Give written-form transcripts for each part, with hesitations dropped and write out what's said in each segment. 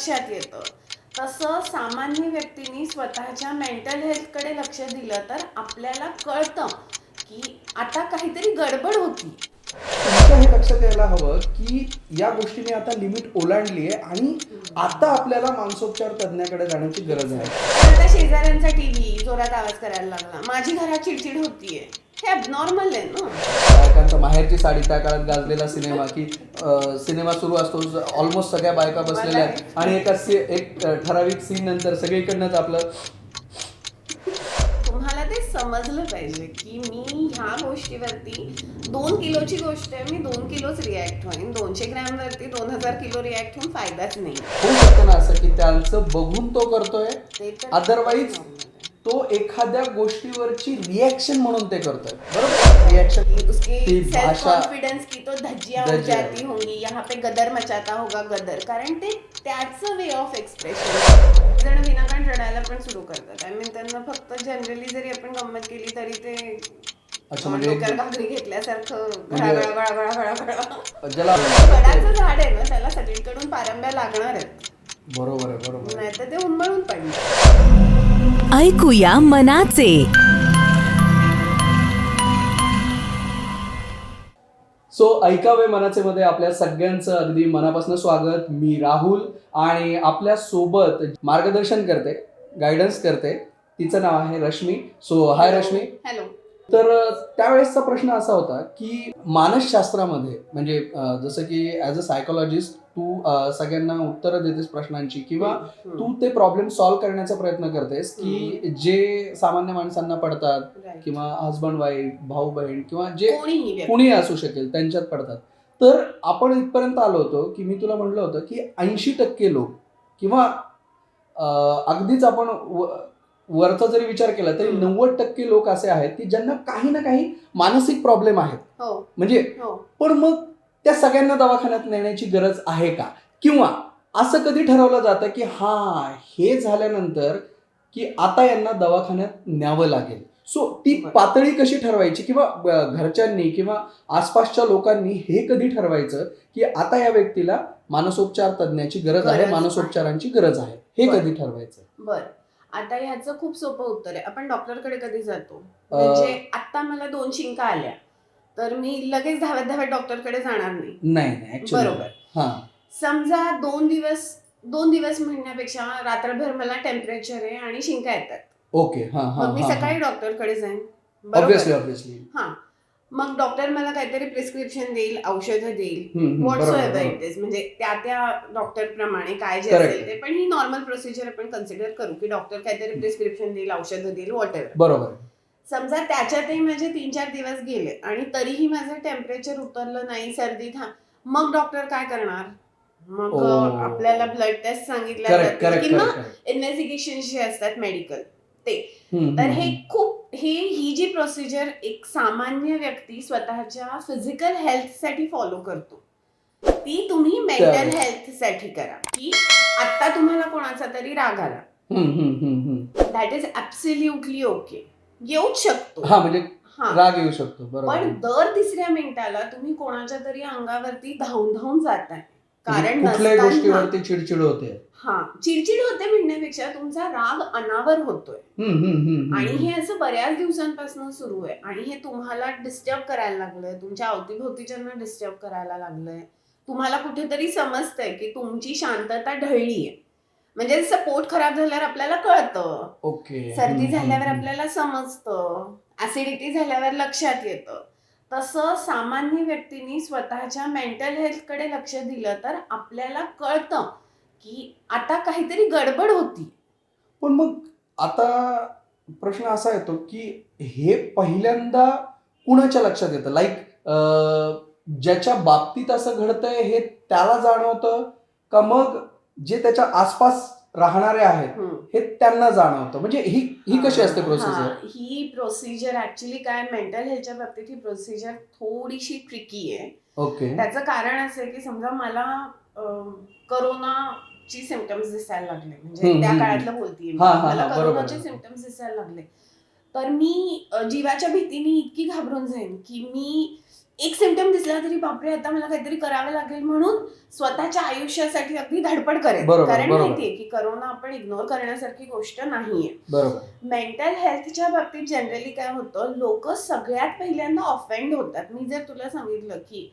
लक्षात येतं. तसं सामान्य व्यक्तींनी स्वतःच्या मेंटल हेल्थकडे लक्ष दिलं तर आपल्याला कळतं की आता काहीतरी गडबड होती. तुमच्या हे लक्षात यायला हवं की या गोष्टीने आता लिमिट ओलांडली आहे आणि आता आपल्याला मानसोपचार तज्ञाकडे जाण्याची गरज आहे. आता शेजाऱ्यांचा टीव्ही जोरात आवाज करायला लागला, माझी घरात चिडचिड होतीये, हे अबनॉर्मल आहे ना. बायकांचा माहेरची साडी त्या काळात गाजलेला सिनेमा की सिनेमा सुरू असतो, ऑलमोस्ट सगळ्या बायका बसलेल्या आहेत आणि एक ठराविक सीन नंतर सगळीकडनंच आपलं. तुम्हाला ते समजलं पाहिजे की मी ह्या गोष्टीवरती 2 किलोची गोष्ट आहे, मी 2 किलोच रिॲक्ट होईन. 200 ग्रॅमवरती 2000 किलो रिॲक्ट होऊन फायदाच नाही. होऊ शकतं ना असं की त्यांचं बघून तो करतोय, ते तर अदरवाईज तो एखाद्या गोष्टीवरची रिॲक्शन म्हणून ते करतोय. बरोबर, रिॲक्शन उसके ती सेल्फ भाषा कॉन्फिडेंस की तो धज्जियां उड़ जाती होंगी, यहाँ पे गदर मचाता होगा गदर, कारण ते त्याचं वे ऑफ एक्सप्रेशन. जण विनाकारण रडायला पण सुरू करतात. आय मीन त्यांना फक्त जनरली जरी आपण गंमत केली तरी ते अच्छा म्हणजे डोक्यावर घागरी घेतल्यासारखं म्हणजे गळा ज्याला वडाचं झाड आहे ना, त्याला सगळीकडून पारंब्या लागणार आहेत, बरोबर आहे, बरोबर आहे. नाही तर ते उन्मळून पडणार. ऐकूया मनाचे. सो ऐकावे मनाचे मध्ये आपल्या सगळ्यांचं अगदी मनापासून स्वागत. मी राहुल आणि आपल्या सोबत मार्गदर्शन करते, गायडन्स करते, तिचं नाव आहे रश्मी. सो हाय रश्मी. हॅलो. तर त्यावेळेसचा प्रश्न असा होता की मानसशास्त्रामध्ये म्हणजे जसं की ॲज अ सायकोलॉजिस्ट तू सगळ्यांना उत्तरं देतेस प्रश्नांची किंवा तू ते प्रॉब्लेम सॉल्व्ह करण्याचा प्रयत्न करतेस की जे सामान्य माणसांना पडतात किंवा हजबंड वाईफ, भाऊ बहीण किंवा जे कुणी असू शकेल त्यांच्यात पडतात. तर आपण इथपर्यंत आलो होतो की मी तुला म्हटलं होतं की 80% लोक किंवा अगदीच आपण वरचा जरी विचार केला तरी 90% लोक असे आहेत की ज्यांना काही ना काही मानसिक प्रॉब्लेम आहेत. म्हणजे पण मग त्या सगळ्यांना दवाखान्यात नेण्याची गरज आहे का, किंवा असं कधी ठरवलं जातं की हे झाल्यानंतर की आता यांना दवाखान्यात न्यावं लागेल. सो ती पातळी कशी ठरवायची किंवा घरच्यांनी किंवा आसपासच्या लोकांनी हे कधी ठरवायचं की आता या व्यक्तीला मानसोपचार तज्ञाची गरज आहे, मानसोपचारांची गरज आहे, हे कधी ठरवायचं? बरं, आता ह्याचं खूप सोपं उत्तर आहे. आपण डॉक्टरकडे कधी जातो? म्हणजे आता मला 2 शिंका आल्या तर मी लगेच धावत डॉक्टरकडे जाणार नाही. बरोबर. समजा 2 दिवस म्हणण्यापेक्षा रात्रभर मला टेम्परेचर आहे आणि शिंका येतात. ओके. मग मी सकाळी डॉक्टरकडे जाईन. ऑब्व्हियसली. मग डॉक्टर मला काहीतरी प्रिस्क्रिप्शन देईल, औषधं देईल, व्हॉट्सएव्हर इट इज, म्हणजे त्या डॉक्टर प्रमाणे काय जे असेल ते. पण ही नॉर्मल प्रोसिजर आपण कन्सिडर करू की डॉक्टर काहीतरी प्रिस्क्रिप्शन देईल, औषधं देईल, व्हॉटएव्हर. बरोबर. समजा त्याच्यातही माझे 3-4 दिवस गेले आणि तरीही माझं टेम्परेचर उतरलं नाही, सर्दी मग डॉक्टर काय करणार? मग आपल्याला ब्लड टेस्ट सांगितल्या जातील किंवा इन्व्हेस्टिगेशन जे असतात मेडिकल ते. तर ही जी प्रोसिजर एक सामान्य व्यक्ती स्वतःच्या फिजिकल हेल्थ साठी फॉलो करतो, ती तुम्ही मेंटल हेल्थ साठी करा. की आता तुम्हाला कोणाचा तरी राग आला, दॅट इज ऍब्सोल्युटली ओके, येऊच शकतो. म्हणजे राग येऊ शकतो. पण दर 3ऱ्या मिनिटाला तुम्ही कोणाच्या तरी अंगावरती धावून जाताय, कारण कुठल्याही गोष्टीवरती चिडचिड होते. चिडचिड होते म्हणण्यापेक्षा तुमचा राग अनावर होतोय. आणि हे असं बऱ्याच दिवसांपासून सुरू आहे आणि हे तुम्हाला डिस्टर्ब करायला लागलंय, तुमच्या अवतीभोवतीच्यांना डिस्टर्ब करायला लागलंय. तुम्हाला कुठेतरी समजतंय की तुमची शांतता ढळलीये. म्हणजे जसं पोट खराब झाल्यावर आपल्याला कळतं, ओके, सर्दी झाल्यावर आपल्याला समजतं, ऍसिडिटी झाल्यावर लक्षात येतं. तसं सामान्य व्यक्तींनी स्वतःच्या मेंटल हेल्थकडे लक्ष दिलं तर आपल्याला कळतं की आता काहीतरी गडबड होती. पण मग आता प्रश्न असा येतो की हे पहिल्यांदा कुणाच्या लक्षात येतं? ज्याच्या बाबतीत असं घडतंय हे त्याला जाणवतं का मग जे त्याच्या आसपास राहणारे आहेत हे त्यांना जाणवतं? म्हणजे ही कशी असते प्रोसिजर? ही प्रोसिजर ऍक्च्युली काय, मेंटल हेल्थच्या बाबतीत ही प्रोसिजर थोडीशी ट्रिकी आहे. ओके. त्याचं कारण असं आहे की समजा मला करोनाची सिम्पटम्स दिसायला लागले, म्हणजे त्या काळातलं बोलतीये, मला करोनाचे सिम्पटम्स दिसायला लागले, तर मी जीवाच्या भीतीने इतकी घाबरून जाईन की मी एक सिम्पटम दिसला तरी बापरे आता मला काहीतरी करावं लागेल म्हणून स्वतःच्या आयुष्यासाठी अगदी धडपड करेल. कारण माहितीये की करोना आपण इग्नोर करण्यासारखी गोष्ट नाहीये. मेंटल हेल्थच्या बाबतीत जनरली काय होतं, लोक सगळ्यात पहिल्यांदा ऑफेंड होतात. मी जर तुला सांगितलं की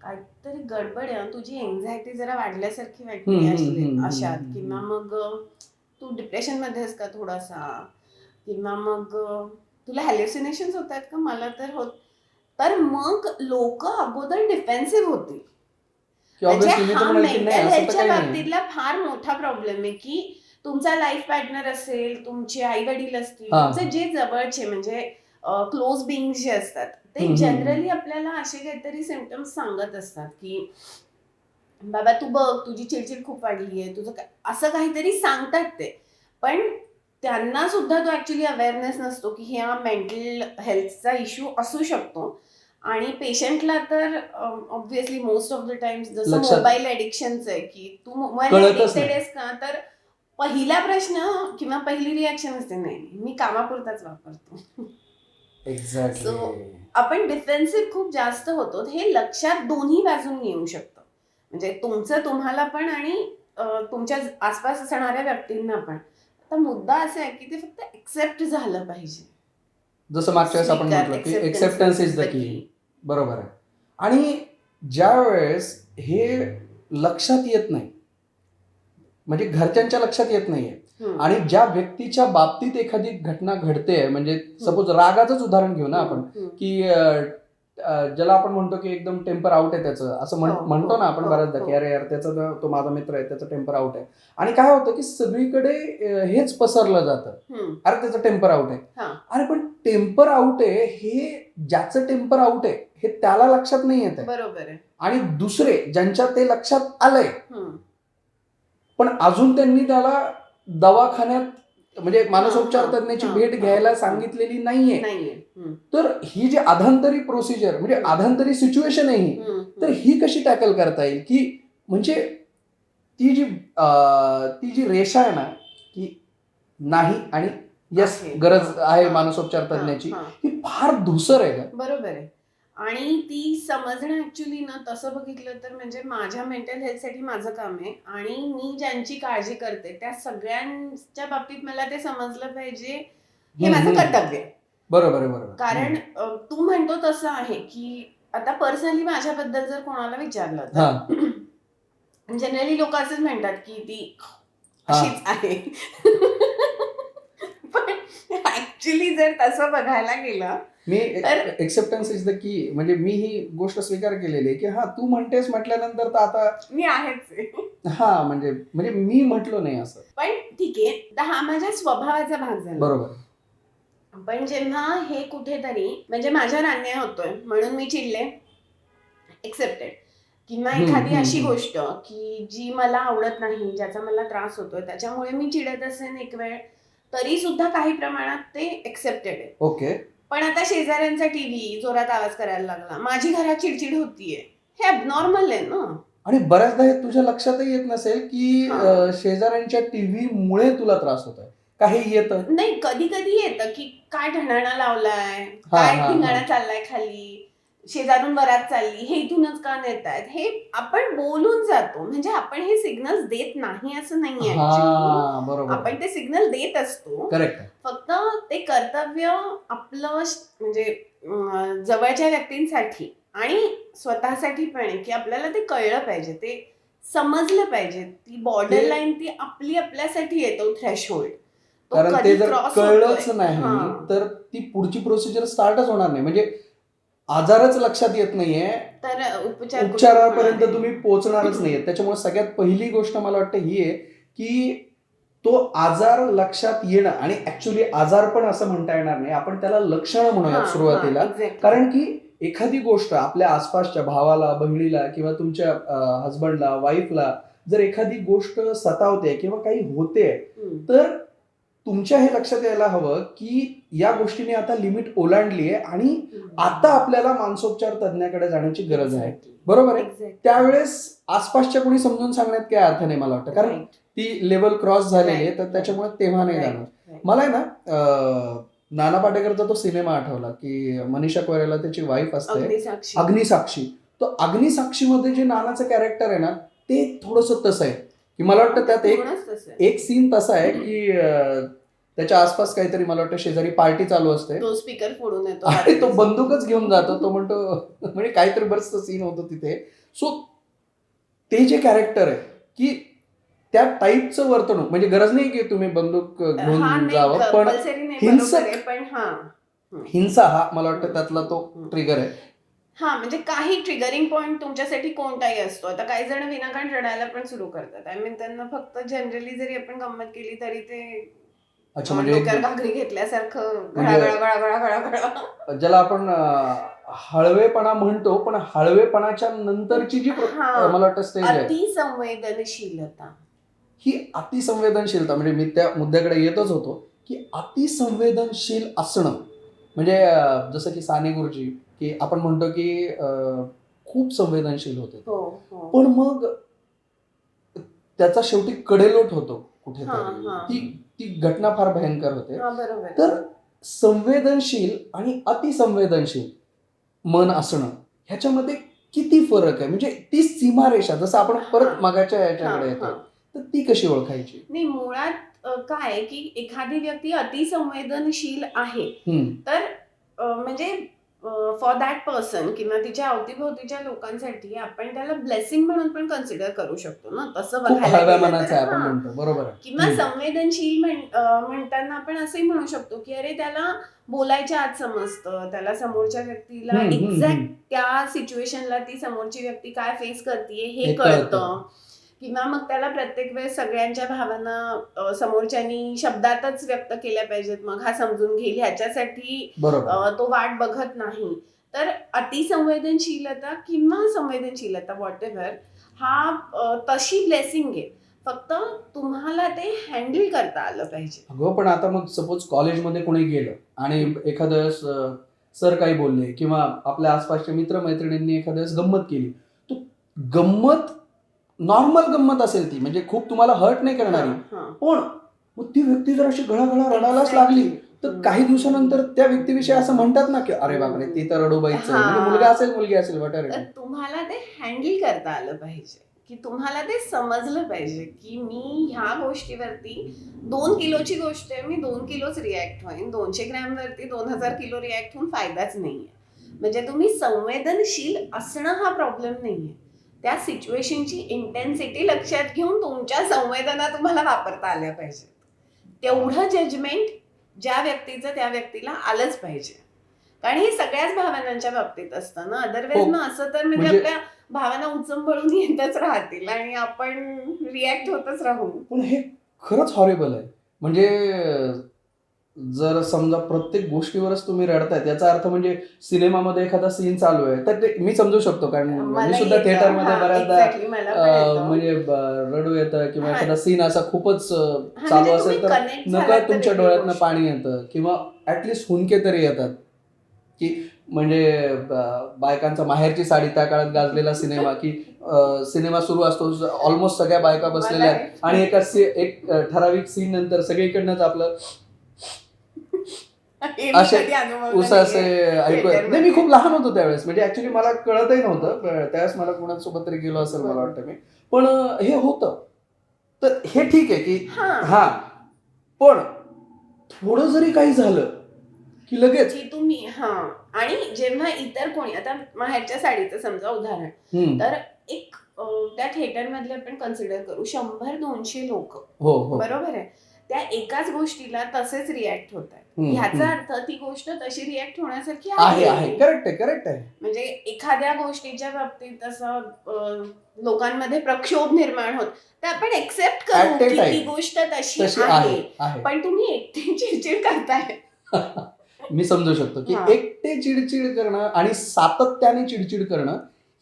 काहीतरी गडबड आहे, तुझी एन्झायटी जरा वाढल्यासारखी वाटते अशात, किंवा मग तू डिप्रेशन मध्ये आहेस का थोडासा, किंवा मग तुला हॅल्युसिनेशन्स होत आहेत का, मला तर होत, तर मग लोक अगोदर डिफेन्सिव्ह होतील. म्हणजे हा मेंटल हेल्थच्या बाबतीतला फार मोठा प्रॉब्लेम आहे की तुमचा लाईफ पार्टनर असेल, तुमचे आई वडील असतील, तुमचे जे जवळचे म्हणजे क्लोज बिंग जे असतात, ते जनरली आपल्याला असे काहीतरी सिम्पटम्स सांगत असतात की बाबा तू बघ तुझी चिडचिड खूप वाढली आहे, तुझं असं काहीतरी सांगतात ते. पण त्यांना सुद्धा तो ऍक्च्युली अवेअरनेस नसतो की हा मेंटल हेल्थचा इश्यू असू शकतो. आणि पेशंटला तर obviously most of the times जसं मोबाईल ऍडिक्शनचं आहे की तू मोबाईल ऍडिक्टेड आहेस का, तर पहिला प्रश्न किंवा पहिली रिॲक्शन असते नाही मी कामापुरताच वापरतो. सो आपण डिफेन्सिव्ह खूप जास्त होतो. हे लक्षात दोन्ही बाजून येऊ शकतं, म्हणजे तुमचं तुम्हाला पण आणि तुमच्या आसपास असणाऱ्या व्यक्तींना पण. आता मुद्दा असा आहे की ते फक्त एक्सेप्ट झालं पाहिजे. जसं मागच्या वेळेस आपण म्हटलं की एक्सेप्टन्स इज द की. बरोबर आहे. आणि ज्या वेळेस हे लक्षात येत नाही, म्हणजे घरच्यांच्या लक्षात येत नाहीये, आणि ज्या व्यक्तीच्या बाबतीत एखादी घटना घडते, म्हणजे सपोज रागाचंच उदाहरण घेऊ ना आपण, की ज्याला आपण म्हणतो की एकदम टेम्पर आउट आहे त्याचं, असं म्हणतो ना आपण बऱ्याचदा की अरे यार त्याचा तो माझा मित्र आहे त्याचं टेम्पर आउट आहे. आणि काय होतं की सगळीकडे हेच पसरलं जातं, अरे त्याचं टेम्पर आउट आहे. अरे पण टेम्पर आउट आहे हे ज्याचं टेम्पर आउट आहे हे त्याला लक्षात नाही येत आहे. बरोबर आहे. आणि दुसरे ज्यांच्या ते लक्षात आलंय पण अजून त्यांनी त्याला दवाखान्यात म्हणजे मानसोपचार तज्ञाची भेट घ्यायला सांगितलेली नाहीये. तर ही जी अधांतरी प्रोसिजर म्हणजे अधांतरी सिच्युएशन आहे ही, तर ही कशी टॅकल करता येईल की म्हणजे ती जी रेषा आहे ना की नाही आणि यस गरज आहे मानसोपचार तज्ञाची, ही फार धुसर आहे का? बरोबर आहे. आणि ती समजणं ऍक्च्युली ना तसं बघितलं तर म्हणजे माझ्या मेंटल हेल्थसाठी माझं काम आहे, आणि मी ज्यांची काळजी करते त्या सगळ्यांच्या बाबतीत मला ते समजलं पाहिजे, हे माझं कर्तव्य आहे. बरोबर आहे. बरोबर. कारण तू म्हणतो तसं आहे की आता पर्सनली माझ्याबद्दल जर कोणाला विचारलं तर जनरली लोक असंच म्हणतात की ती अशीच आहे. पण ऍक्च्युली जर तसं बघायला गेलं, मी एक्सेप्टन्स इज द की, म्हणजे मी ही गोष्ट स्वीकार केलेली आहे की हा तू म्हणतेस म्हटल्यानंतर तर आता मी आहेच. हा म्हणजे मी म्हटलो नाही असं, पण ठीक आहे, हा माझ्या स्वभावाचा भाग झाला. बरोबर. पण जेव्हा हे कुठेतरी म्हणजे माझ्यावर अन्याय होतोय म्हणून मी चिडले, एक्सेप्टेड. किंवा एखादी अशी गोष्ट की जी मला आवडत नाही, ज्याचा मला त्रास होतोय, त्याच्यामुळे मी चिडत असेन एक वेळ, तरी सुद्धा काही प्रमाणात ते एक्सेप्टेड आहे. ओके. पण आता शेजाऱ्यांचा टीव्ही जोरात आवाज करायला लागला, माझी घरात चिडचिड होतीये, हे अबनॉर्मल आहे ना. आणि बऱ्याचदा हे तुझ्या लक्षातही येत नसेल की शेजाऱ्यांच्या टीव्ही मुळे तुला त्रास होतोय, काही येतं नाही, कधी कधी येतं की काय ढणाणा लावलाय, काय धिंगाणा चाललाय खाली, शेजारून वरात चालली, हे इथूनच का नेत आहेत, हे आपण बोलून जातो. म्हणजे आपण हे सिग्नल देत नाही असं नाहीये, आपण ते सिग्नल देत असतो. फक्त ते कर्तव्य आपलं म्हणजे जवळच्या व्यक्तींसाठी आणि स्वतःसाठी पण आहे की आपल्याला ते कळलं पाहिजे, ते समजलं पाहिजे. ती बॉर्डर लाईन ती आपल्यासाठी येतो, थ्रेशहोल्ड. कारण ते जर कळलंच नाही तर ती पुढची प्रोसिजर स्टार्टच होणार नाही. म्हणजे आजारच लक्षात येत नाहीये तर उपचारापर्यंत तुम्ही पोहोचणारच नाहीये. त्याच्यामुळे सगळ्यात पहिली गोष्ट मला वाटतं ही आहे की तो आजार लक्षात येणं, आणि ऍक्च्युली आजार पण असं म्हणता येणार नाही, आपण त्याला लक्षणं म्हणूयात सुरुवातीला. कारण की एखादी गोष्ट आपल्या आसपासच्या भावाला, बहिणीला किंवा तुमच्या हजबंडला, वाईफला जर एखादी गोष्ट सतावते किंवा काही होते, तर तुमच्या हे लक्षात यायला हवं की या गोष्टीने आता लिमिट ओलांडली आहे आणि आता आपल्याला मानसोपचार तज्ञाकडे जाण्याची गरज आहे. बरोबर आहे. त्यावेळेस आसपासच्या कोणी समजून सांगण्यात काय अर्थ नाही मला वाटतं, कारण ती लेवल क्रॉस झालेली आहे, तर त्याच्यामुळे तेव्हा नाही जाणार. मला आहे ना नाना पाटेकरचा तो सिनेमा आठवला की मनीषा कोइराला त्याची वाईफ असते अग्निसाक्षी. अग्निसाक्षी. तो अग्निसाक्षीमध्ये जे नानाचं कॅरेक्टर आहे ना ते थोडंसं तसं आहे की मला वाटतं त्यात पूर्णच तसं आहे. एक सीन तसा आहे की त्याच्या आसपास काहीतरी मला वाटतं शेजारी पार्टी चालू असते तो स्पीकर फोडून येतो आणि तो बंदूकच घेऊन जातो. तो म्हणतो म्हणजे काहीतरी बरंच सीन होतं तिथे. सो ते जे कॅरेक्टर आहे की त्या टाईपचं वर्तणूक म्हणजे गरज नाही की तुम्ही बंदूक हा घेऊन नाही जावं पण कंपल्सरी नाही, हिंसक- बरोबर आहे, पण हा हिंसा हा मला वाटतं त्यातला तो ट्रिगर आहे. हा म्हणजे काही ट्रिगरिंग पॉइंट तुमच्यासाठी कोणताही असतो. आता काही जण विनाकारण रडायला पण सुरू करतात. आय मीन त्यांना फक्त जनरली जरी आपण गंमत केली तरी ते अच्छा म्हणजे डोक्यावर घागरी घेतल्यासारखं म्हणजे- गळा गळा गळा ज्याला आपण हळवेपणा म्हणतो पण हळवेपणाच्या नंतरची जी हा. मला वाटतं स्टेज आहे अतिसंवेदनशीलता. ही अतिसंवेदनशीलता. म्हणजे मी त्या मुद्द्याकडे येतच होतो की अतिसंवेदनशील असणं म्हणजे जसं की साने गुरुजी की आपण म्हणतो की खूप संवेदनशील होते हो हो. पण मग त्याचा शेवटी कडेलोट होतो हा, कुठेतरी. हा. ती घटना फार भयंकर होते. हा बरोबर. तर संवेदनशील आणि अतिसंवेदनशील मन असणं ह्याच्यामध्ये किती फरक आहे म्हणजे ती सीमारेषा जसं आपण परत हा. मगाच्या हा, याच्याकडे येतो हा. तर ती कशी ओळखायची? नाही मुळात काय आहे की एखादी व्यक्ती अतिसंवेदनशील आहे हम्म. तर म्हणजे फॉर दॅट पर्सन किंवा तिच्या अवतीभोवतीच्या लोकांसाठी आपण त्याला ब्लेसिंग म्हणून पण कन्सिडर करू शकतो ना, तसं खूप बघायला हळव्या गेलं मनाचं तर. आहे आपण हा. म्हणतो बरोबर आहे. किंवा हम्म. संवेदनशील म्हणताना आपण असंही म्हणू शकतो की अरे त्याला बोलायच्या आत समजतं, त्याला समोरच्या व्यक्तीला हम्म, हम्म, एक्झॅक्ट त्या सिच्युएशनला ती समोरची व्यक्ती काय फेस करते हे हे कळतं. कळतं. किंवा मग त्याला प्रत्येक वेळेस सगळ्यांच्या भावना समोरच्यानी शब्दातच व्यक्त केल्या पाहिजेत मग हा समजून घेईल ह्याच्यासाठी बरोबर. तो वाट बघत नाही. तर अतिसंवेदनशीलता किंवा संवेदनशीलता व्हॉट एव्हर हा तशी ब्लेसिंग आहे, फक्त तुम्हाला ते हँडल करता आलं पाहिजे. अगं पण आता मग सपोज कॉलेजमध्ये कोणी गेलं आणि एखाद्या सर काही बोलले किंवा आपल्या आसपासच्या मित्रमैत्रिणींनी एखाद्या वेळेस गंमत केली तो गंमत नॉर्मल गंमत असेल ती म्हणजे खूप तुम्हाला हर्ट नाही करणारी हा. पण मग ती व्यक्ती जर अशी घळाघळा रडायलाच लागली तर काही दिवसानंतर त्या व्यक्तीविषयी असं म्हणतात ना की अरे बापरे ती तर रडूबाईच आहे. म्हणजे मुलगा असेल मुलगी असेल वटर. तर तुम्हाला ते हँडल करता आलं पाहिजे की तुम्हाला ते समजलं पाहिजे की मी ह्या गोष्टीवरती 2 किलोची गोष्ट आहे, मी 2 किलोच रिॲक्ट होईन, 200 ग्रॅमवरती 2000 किलो रिॲक्ट होऊन फायदाच नाहीये. म्हणजे तुम्ही संवेदनशील असणं हा प्रॉब्लेम नाहीये, त्या सिच्युएशनची इंटेन्सिटी लक्षात घेऊन तुमच्या संवेदना तुम्हाला वापरता आल्या पाहिजेत. तेवढं जजमेंट ज्या व्यक्तीचं त्या व्यक्तीला आलंच पाहिजे, कारण हे सगळ्याच भावनांच्या बाबतीत असतं ना. अदरवाईज हो. मग असं तर म्हणजे आपल्या भावना उचंबळून येतच राहतील आणि आपण रिॲक्ट होतच राहू. पण हे खरंच हॉरेबल आहे. म्हणजे जर समजा प्रत्येक गोष्टीवरच तुम्ही रडताय त्याचा अर्थ म्हणजे सिनेमामध्ये एखादा सीन चालू आहे तर ते मी समजू शकतो कारण मी सुद्धा थिएटरमध्ये बऱ्याचदा म्हणजे रडू येतं किंवा एखादा सीन असा खूपच चालू असेल तर नकळत तुमच्या डोळ्यातनं पाणी येतं किंवा ऍटलिस्ट हुंदके तरी येतात की म्हणजे बायकांचा माहेरची साडी त्या काळात गाजलेला सिनेमा की सिनेमा सुरू असतो ऑलमोस्ट सगळ्या बायका बसलेल्या आहेत आणि एक ठराविक सीन नंतर सगळीकडनंच आपलं असे ऐकू नाही. मी खूप लहान होतो त्यावेळेस म्हणजे ऍक्च्युली मला कळतही नव्हतं त्यावेळेस मला कोणासोबत तरी गेलो असेल मला वाटतं मी पण हे होतं. तर हे ठीक आहे की हा पण थोडं जरी काही झालं की लगेच की तुम्ही आणि जेव्हा इतर कोणी आता माहेरच्या साडीचं समजा उदाहरण तर एक त्या थिएटर मधले आपण कन्सिडर करू 100-200 लोक बरोबर आहे, त्या एकाच गोष्टीला तसेच रिॲक्ट होत आहेत. ह्याचा अर्थ ती गोष्ट तशी रिॲक्ट होण्यासारखी आहे. करेक्ट आहे. म्हणजे एखाद्या गोष्टीच्या बाबतीत असं लोकांमध्ये प्रक्षोभ निर्माण होत तर आपण एक्सेप्ट करू की ती गोष्ट तशी आहे, पण तुम्ही एकटे चिडचिड करताय. मी समजू शकतो की एकटे चिडचिड करणं आणि सातत्याने चिडचिड करणं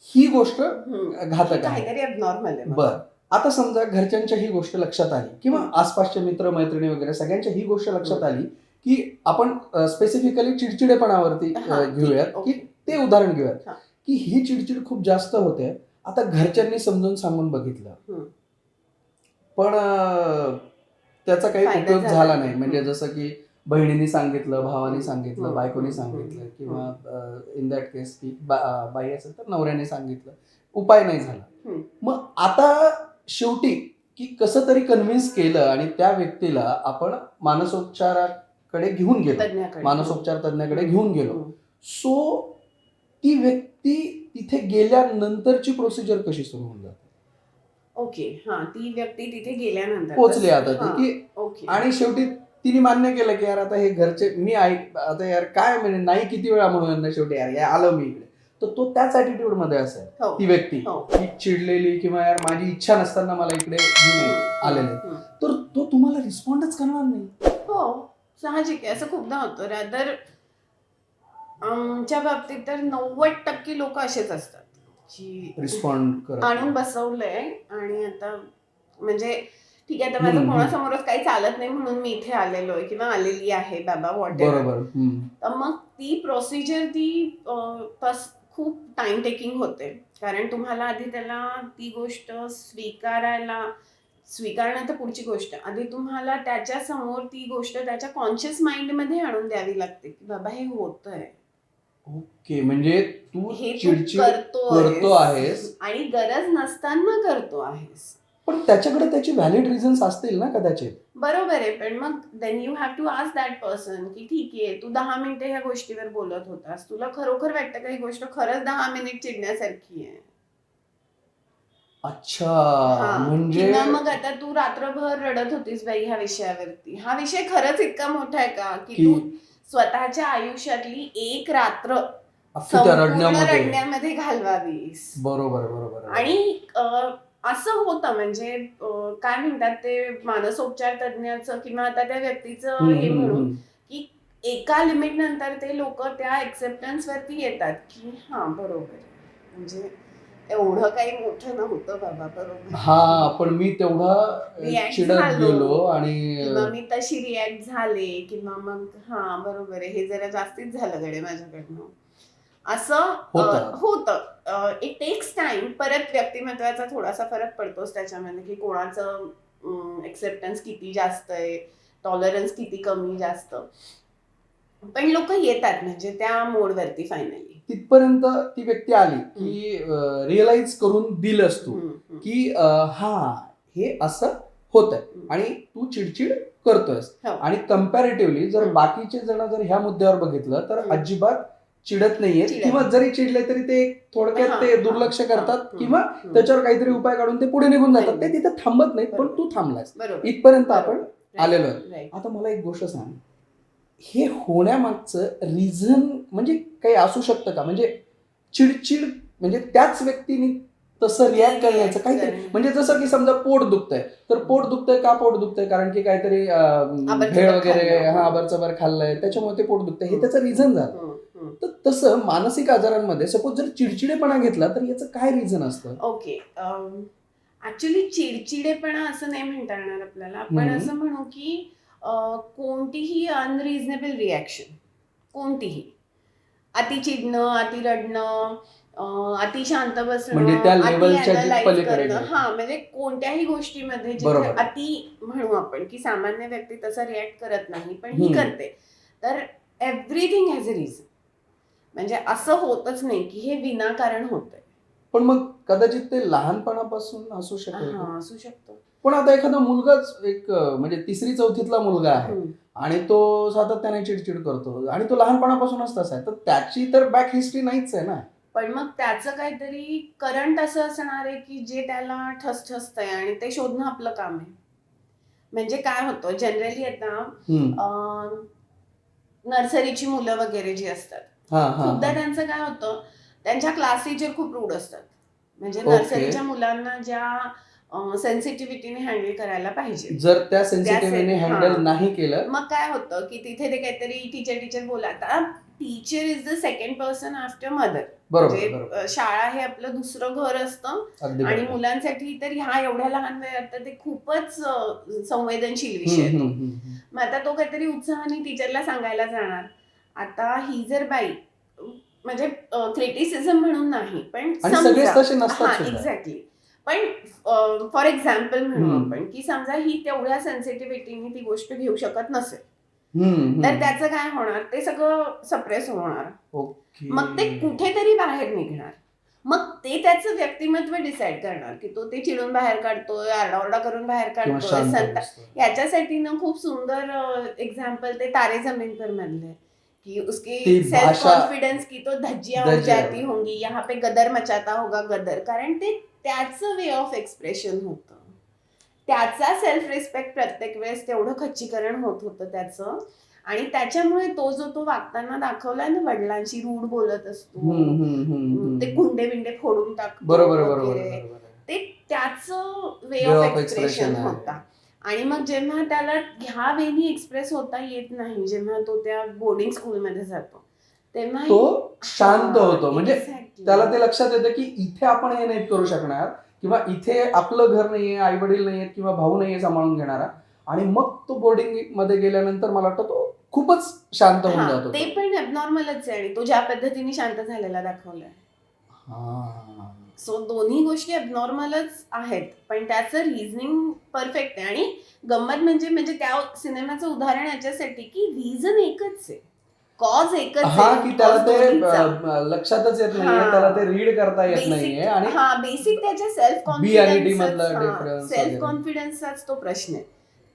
ही गोष्ट घातक आहे, काहीतरी अबनॉर्मल आहे. बरं आता समजा घरच्यांच्या ही गोष्ट लक्षात आली किंवा आसपासच्या मित्र मैत्रिणी वगैरे सगळ्यांच्या ही गोष्ट लक्षात आली की आपण स्पेसिफिकली चिडचिडेपणावरती घेऊयात की ते उदाहरण घेऊयात की ही चिडचिड खूप जास्त होते. आता घरच्यांनी समजून सांगून बघितलं पण त्याचा काही उपयोग झाला नाही. म्हणजे जसं की बहिणीने सांगितलं, भावाने सांगितलं, हम्म, बायकोने हम्म, सांगितलं, किंवा इन दॅट केस की बाई असेल तर नवऱ्याने सांगितलं, उपाय नाही झाला. हम्म. मग आता शेवटी की कसं तरी कन्व्हिन्स केलं आणि त्या व्यक्तीला आपण मानसोपचाराकडे घेऊन गेलो, तज्ञाकडे. मानसोपचार तज्ञाकडे घेऊन गेलो. हम्म. सो ती व्यक्ती तिथे गेल्यानंतरची प्रोसिजर कशी सुरू होऊन जाते? ओके, हा, ती व्यक्ती तिथे गेल्यानंतर पोचली आता ती हा, की, ओके. आणि शेवटी तिने मान्य केलं की यार आता हे घरचे मी आता यार काय म्हणजे नाही किती वेळा म्हणून ना शेवटी यार आलो मी इकडे, तर तो त्याच ऍटिट्यूड मध्ये असेल हो, ती व्यक्ती हो. की चिडलेली किंवा यार माझी इच्छा नसताना मला इकडे घेऊन आलेले, हम्म. तर तो तुम्हाला रिस्पॉन्डच करणार नाही. हो, साहजिक आहे, असं खूपदा होतं. रादर आमच्या बाबतीत तर 90% लोक असेच असतात की रिस्पॉन्ड करत आणून बसवलंय आणि आता म्हणजे ठीक आहे, आता माझं हम्म. कोणासमोरच काही चालत नाही म्हणून मी इथे आलेलो आहे किंवा आलेली आहे बाबा, वॉट बरोबर. तर मग ती प्रोसिजर ती खूप टाइम टेकिंग होते. कारण तुम्हाला आधी त्याला ती गोष्ट स्वीकारणं तर पुढची गोष्ट, आधी तुम्हाला त्याच्या समोर ती गोष्ट त्याच्या कॉन्शियस माइंड मध्ये आणून द्यावी लागते की बाबा हे होतंय, ओके, म्हणजे तू हे तू चिडचिड करतो आहेस आणि गरज नसताना करतो आहेस. पण त्याच्याकडे त्याची व्हॅलिड रिझन्स असतील ना कदाचित. बरोबर आहे, पण मग then you have to ask that person की ठीक आहे, तू 10 मिनिटं ह्या गोष्टीवर बोलत होतास, तुला खरोखर वाटतं का ही गोष्ट खरंच 10 मिनिट चिडण्यासारखी आहे? अच्छा, हा, म्हणजे किंवा मग आता तू रात्रभर रडत होतीस बाई ह्या विषयावरती, हा विषय खरंच इतका मोठा आहे का की तू स्वतःच्या आयुष्यातली एक रात्र अख्खी त्या संपूर्ण रडण्यामध्ये. रडण्यामध्ये घालवावीस? बरोबर बरोबर. आणि असं होतं म्हणजे काय म्हणतात ते मानसोपचार तज्ञाचं किंवा आता त्या व्यक्तीचं हे म्हणून की एका लिमिट नंतर ते लोक त्या एक्सेप्टन्स वरती येतात की हा बरोबर आहे, म्हणजे एवढं काही मोठं नव्हतं बाबा, बरोबर. हा, पण मी तेवढा React चिडत झालो. गेलो आणि किंवा मी तशी रिॲक्ट झाले किंवा मग हा बरोबर आहे, हे जरा जास्तीच झालं गडे माझ्याकडनं, असं होतं. It takes time. परत व्यक्तिमत्वाचा थोडासा फरक पडतोच त्याच्यामध्ये की कोणाचं एक्सेप्टन्स किती जास्त आहे, टॉलरन्स किती कमी जास्त, पण लोक येतात म्हणजे त्या मोडवरती फायनली. तिथपर्यंत ती व्यक्ती आली की रिअलाइज करून दिलंस तू की हा हे असं होतंय आणि तू चिडचिड करतोयस. आणि कम्पॅरेटिव्हली जर बाकीचे जण जर ह्या मुद्द्यावर बघितलं तर अजिबात चिडत नाहीये, किंवा जरी चिडले तरी ते थोडक्यात ते दुर्लक्ष करतात किंवा त्याच्यावर काहीतरी उपाय काढून ते पुढे निघून जातात, ते तिथे थांबत नाहीत. पण तू थांबलास, इथपर्यंत आपण आलेलो आहे. आता मला एक गोष्ट सांग, हे होण्यामागचं रिझन म्हणजे काही असू शकतं का? म्हणजे चिडचिड म्हणजे त्याच व्यक्तीने तसं रिॲक्ट करण्याचं काहीतरी, म्हणजे जसं की समजा पोट दुखतंय, तर पोट दुखतंय का पोट दुखतंय? कारण की काहीतरी भेळ वगैरे आबरचबर खाल्लंय त्याच्यामुळे ते पोट दुखतंय, हे त्याचं रिझन झालं. तर तसं मानसिक आजारांमध्ये सपोज जर चिडचिडेपणा घेतला तर याचं काय रिझन असतं? ओके, ऍक्च्युली चिडचिडेपणा असं नाही म्हणता येणार आपल्याला. आपण असं म्हणू की कोणतीही अनरिझनेबल रिॲक्शन, कोणतीही, अति चिडणं, अति रडणं, अति शांत बसणं, म्हणजे त्या अति लेवलच्या अॅनलाइज करणं, हा, म्हणजे कोणत्याही गोष्टीमध्ये जिथे अति म्हणू आपण की सामान्य व्यक्ती तसा रिॲक्ट करत नाही पण ही करते, तर एव्हरीथिंग हॅज अ रिझन. म्हणजे असं होतच नाही की हे विनाकारण होतंय. पण मग कदाचित ते लहानपणापासून असू शकेल. असू शकतं. पण आता एखादा मुलगाच एक म्हणजे 3री-4थीतला मुलगा आहे आणि तो सातत्याने चिडचिड करतो आणि तो लहानपणापासूनच तसा आहे, तर त्याची तर बॅक हिस्ट्री नाहीच आहे ना. पण मग त्याचं काहीतरी करंट असं असणार आहे की जे त्याला ठसठसतंय आणि ते शोधणं आपलं काम आहे. म्हणजे काय होतं जनरली आता नर्सरीची मुलं वगैरे जी असतात, खूपदा त्यांचं काय होतं, त्यांच्या क्लास टीचर खूप रूड असतात. म्हणजे नर्सरीच्या मुलांना ज्या सेन्सिटिव्हिटीने हँडल करायला पाहिजे, जर त्या सेन्सिटिव्हिटीने हँडल नाही केलं मग काय होतं की तिथे ते काहीतरी टीचर बोलतात. Teacher is the second person after mother. म्हणजे शाळा हे आपलं दुसरं घर असतं आणि मुलांसाठी तर ह्या एवढ्या लहान वयात तर ते खूपच संवेदनशील विषय आहे. मग आता तो काहीतरी उत्साहाने टीचरला सांगायला जाणार. आता ही जर बाई, म्हणजे क्रिटिसिझम म्हणून नाही पण एक्झॅक्टली, पण फॉर एक्झाम्पल म्हणू आपण की समजा ही तेवढ्या सेन्सिटिव्हिटीने ती गोष्ट घेऊ शकत नसेल तर त्याचं काय होणार, ते सगळं सप्रेस होणार. ओके. मग ते कुठेतरी बाहेर निघणार. मग ते त्याचं व्यक्तिमत्व डिसाईड करणार की तो ते चिडून बाहेर काढतोय, आरडाओरडा करून बाहेर काढतोय, संता. याच्यासाठी ना खूप सुंदर एग्जाम्पल ते तारे जमीन पर मधले, कि उसकी सेल्फ कॉन्फिडेंस की तो धज्जियां उड़ जाती होंगी, यहाँ पे गदर मचाता होगा गदर. कारण ते त्याचं वे ऑफ एक्सप्रेशन होतं, त्याचा सेल्फ रिस्पेक्ट प्रत्येक वेळेस तेवढं खच्चीकरण होत होतं त्याचं. आणि त्याच्यामुळे तो जो तो वागताना दाखवलाय ना, वडिलांशी रूढ बोलत असतो, ते कुंडे बिंडे फोडून टाकतो, बरोबर, ते त्याचं वे ऑफ एक्सप्रेशन होता. आणि मग जेव्हा त्याला ह्या वेनी एक्सप्रेस होता येत नाही, जेव्हा तो त्या बोर्डिंग स्कूलमध्ये जातो, तेव्हा तो शांत होतो. म्हणजे त्याला ते लक्षात येतं की इथे आपण हे नाही करू शकणार, किंवा इथे आपलं घर नाहीये, आई वडील नाहीयेत, किंवा भाऊ नाहीये सांभाळून घेणारा. आणि मग तो बोर्डिंग मध्ये गेल्यानंतर मला वाटतं तो खूपच शांत होऊन जातो. ते पण ॲबनॉर्मलच आहे, आणि तो ज्या पद्धतीने शांत झालेला दाखवलाय. सो दोन्ही गोष्टी ॲबनॉर्मलच आहेत, पण त्याचं रिझनिंग परफेक्ट आहे. आणि गंमत म्हणजे त्या सिनेमाचं उदाहरण याच्यासाठी की रिझन एकच आहे, कॉज एकच आहे, की त्याला ते लक्षातच येत नाहीये, त्याला ते रीड करता येत नाहीये. आणि बेसिक त्याच्या सेल्फ कॉन्फिडन्सचाच तो प्रश्न आहे.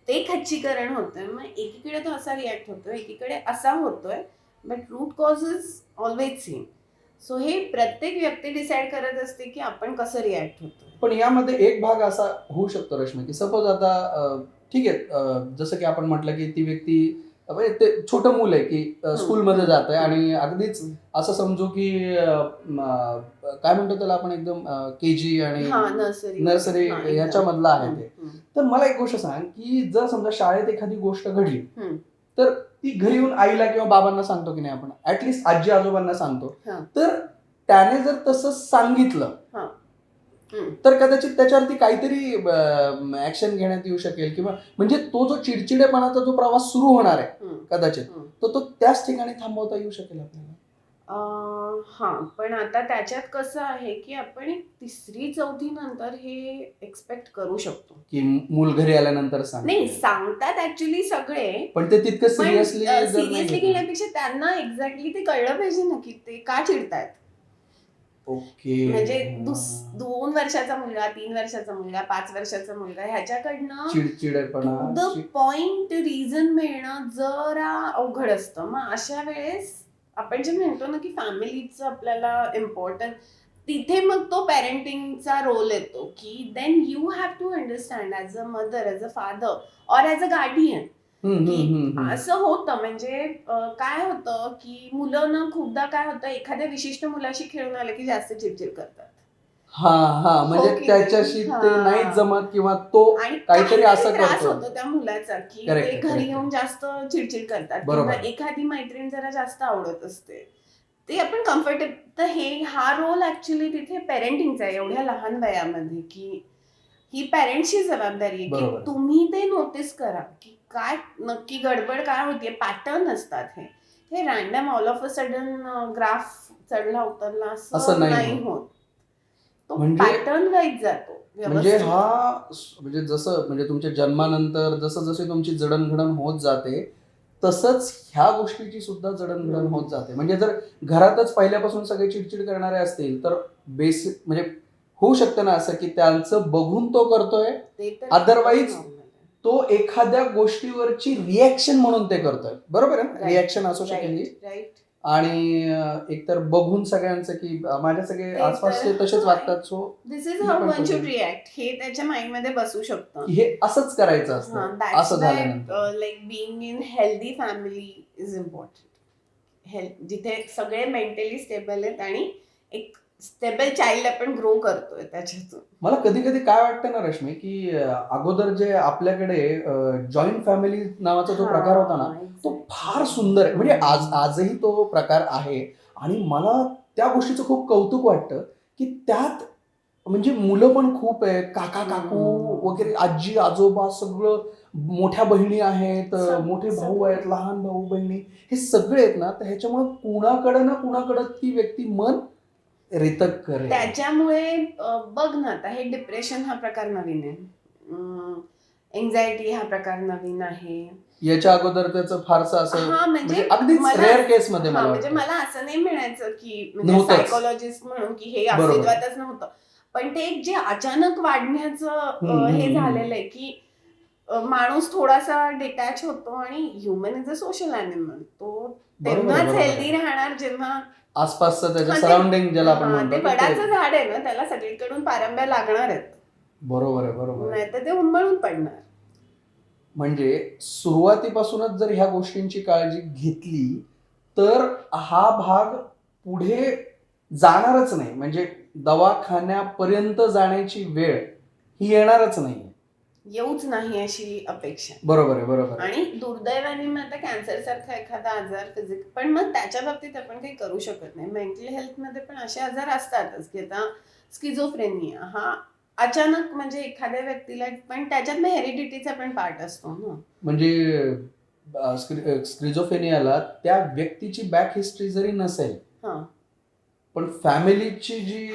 ते खच्चीकरण होतंय. मग एकीकडे तो असा रिॲक्ट होतोय, एकीकडे असा होतोय, but root cause is always same. So हे प्रत्येक व्यक्ती डिसाईड करत असते की आपण कसं रिॲक्ट होतोय. पण यामध्ये एक भाग असा होऊ शकतो रश्मी, की सपोज आता ठीक आहे, जसं की आपण म्हटलं की ती व्यक्ती, ते छोटं मूल आहे की स्कूलमध्ये जात आहे, आणि अगदीच असं समजू की काय म्हणतो त्याला आपण, एकदम केजी आणि नर्सरी याच्यामधला आहे ते. तर मला एक गोष्ट सांग की जर समजा शाळेत एखादी गोष्ट घडली, तर ती घरी येऊन आईला किंवा बाबांना सांगतो की नाही आपण, ऍटलिस्ट आजी आजोबांना सांगतो. तर त्याने जर तसं सांगितलं तर कदाचित त्याच्यावरती काहीतरी ऍक्शन घेण्यात येऊ शकेल, किंवा म्हणजे तो जो चिडचिडेपणाचा जो प्रवास सुरू होणार आहे कदाचित, तो त्याच ठिकाणी थांबवता येऊ शकेल आपल्याला. पण आता त्याच्यात कसं आहे की आपण 3री-4थी नंतर हे एक्सपेक्ट करू शकतो की मूल घरी आल्यानंतर नाही सांगतात ऍक्च्युली सगळे, पण ते तितकं सिरियसली घेण्यापेक्षा त्यांना एक्झॅक्टली ते कळलं पाहिजे ना की ते का चिडतायत. ओके. म्हणजे 2 वर्षाचा मुलगा, 3 वर्षाचा मुलगा, 5 वर्षाचा मुलगा, ह्याच्याकडनं चिडचिडेपणा, द पॉइंट रिझन मिळणं जरा अवघड असतं. मग अशा वेळेस आपण जे म्हणतो ना की फॅमिलीचं आपल्याला इम्पॉर्टंट, तिथे मग तो पॅरेंटिंगचा रोल येतो की then you have to understand as a mother, as a father, or as a guardian. असं होतं. म्हणजे काय होतं की मुलं ना खूपदा काय होतं, एखाद्या विशिष्ट मुलाशी खेळून आले की जास्त चिडचिड करतात. म्हणजे त्याच्याशी ते नाही जमत, किंवा तो काहीतरी असं त्रास होतो त्या मुलाचा की ते घरी येऊन जास्त चिडचिड करतात, किंवा एखादी मैत्रीण जरा जास्त आवडत असते, ते आपण कम्फर्टेबल. तर हा रोल ऍक्च्युली तिथे पेरेंटिंगचा आहे एवढ्या लहान वयामध्ये, की ही पॅरेंट्सची जबाबदारी आहे की तुम्ही ते नोटीस करा की काय नक्की गडबड काय होतीये. पॅटर्न असतात हे random all of a sudden graph चढला उतरला असं नाही होत. तो पॅटर्न वाईज जातो. म्हणजे म्हणजे जसं म्हणजे तुमच्या जन्मानंतर जसं जसे तुमची जडणघडण होत जाते, तसंच ह्या गोष्टीची सुद्धा जडणघडण होत जाते. म्हणजे जर घरातच पहिल्यापासून सगळे चिडचिड करणारे असतील तर बेसिक म्हणजे होऊ शकतं ना असं की त्यांचं बघून तो करतोय, अदरवाईज तो एखाद्या गोष्टीवरची रिॲक्शन म्हणून ते करतोय. बरोबर आहे, रिॲक्शन असू शकेल. आणि एकतर बघून सगळ्यांचं की माझ्या सगळे आसपासचे तसेच वागतात, so this is how one should react, हे त्याच्या माइंड मध्ये बसू शकतं. हे असंच करायचं असतं. असं झालं like being in healthy family is important. जिथे सगळे मेंटली स्टेबल आहेत आणि एक स्टेबल चाइल्ड आपण ग्रो करतोय त्याच्यातून. मला कधी कधी काय वाटतं ना रश्मी, की अगोदर जे आपल्याकडे जॉईंट फॅमिली नावाचा जो प्रकार होता ना, तो फार सुंदर आहे. म्हणजे आजही तो प्रकार आहे. आणि मला त्या गोष्टीचं खूप कौतुक वाटतं की त्यात म्हणजे मुलं पण खूप आहे, काका काकू वगैरे, आजी आजोबा सगळं, मोठ्या बहिणी आहेत, मोठे भाऊ आहेत, लहान भाऊ बहिणी, हे सगळे आहेत ना. तर ह्याच्यामुळे कुणाकडं ती व्यक्ती मन रितक करे. त्याच्यामुळे बघ ना, आता हे डिप्रेशन हा प्रकार नवीन आहे. एन्झायटी हा प्रकार नवीन आहे. याच्या अगोदर त्याचं फारसं असं हा म्हणजे अगदीच रेअर केस मध्ये मला म्हणजे वाटतं. मला असं नाही म्हणायचं की म्हणजे नव्हतंच. सायकोलॉजिस्ट म्हणून की हे बरोबर. अस्तित्वातच नव्हतं, पण ते एक जे अचानक वाढण्याचं हे झालेलं आहे की माणूस थोडासा डिटॅच होतो आणि human is a social animal. तो तेव्हाच हेल्दी राहणार जेव्हा आसपासचं त्याच्या सराउंडिंग ज्याला आपण म्हणतो ते वडाचं झाड आहे ना, त्याला सगळीकडून पारंब्या लागणार आहेत. बरोबर आहे. नाही तर ते उन्मळून पडणार. म्हणजे सुरुवातीपासूनच जर ह्या गोष्टींची काळजी घेतली तर हा भाग पुढे जाणारच नाही, म्हणजे दवाखान्यापर्यंत जाण्याची वेळ ही येणारच नाही. येऊच नाही अशी अपेक्षा. बरोबर आहे. आणि दुर्दैवाने मग आता कॅन्सर सारखा एखादा आजार पण मग त्याच्या बाबतीत आपण काही करू शकत नाही. मेंटल हेल्थ मध्ये पण असे आजार असतातच की आता स्किझोफ्रेनिया हा अचानक म्हणजे एखाद्या व्यक्तीला, पण त्याच्यात मग हेरिडिटीचा पण पार्ट असतो ना. म्हणजे स्किझोफ्रेनियाला त्या व्यक्तीची बॅक हिस्ट्री जरी नसेल पण फॅमिलीची जी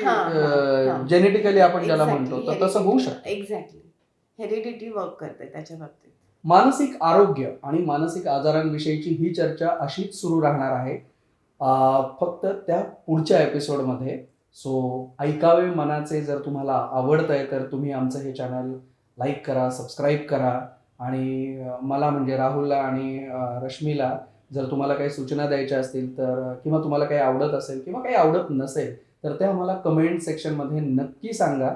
जेनेटिकली आपण ज्याला म्हणतो तर तसं होऊ शकतं. एक्झॅक्टली, हेरिडिटी वर्क करते त्याच्या बाबतीत. मानसिक आरोग्य आणि मानसिक आजारांविषयीची ही चर्चा अशीच सुरू राहणार आहे, फक्त त्या पुढच्या एपिसोडमध्ये. सो ऐकावे मनाचे जर तुम्हाला आवडतंय तर तुम्ही आमचं हे चॅनल लाईक करा, सबस्क्राईब करा. आणि मला म्हणजे राहुलला आणि रश्मीला जर तुम्हाला काही सूचना द्यायच्या असतील तर, किंवा तुम्हाला काही आवडत असेल किंवा काही आवडत नसेल तर ते आम्हाला कमेंट सेक्शनमध्ये नक्की सांगा.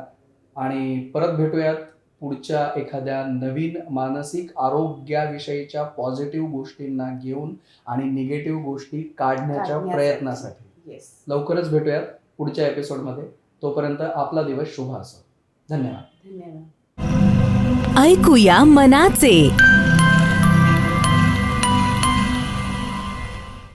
आणि परत भेटूयात पुढच्या एखाद्या नवीन मानसिक आरोग्याविषयीच्या पॉझिटिव्ह गोष्टींना घेऊन आणि निगेटिव्ह गोष्टी काढण्याच्या प्रयत्नासाठी. लवकरच भेटूयात पुढच्या एपिसोडमध्ये. तोपर्यंत आपला दिवस शुभ असो. धन्यवाद. ऐकूया मनाचे.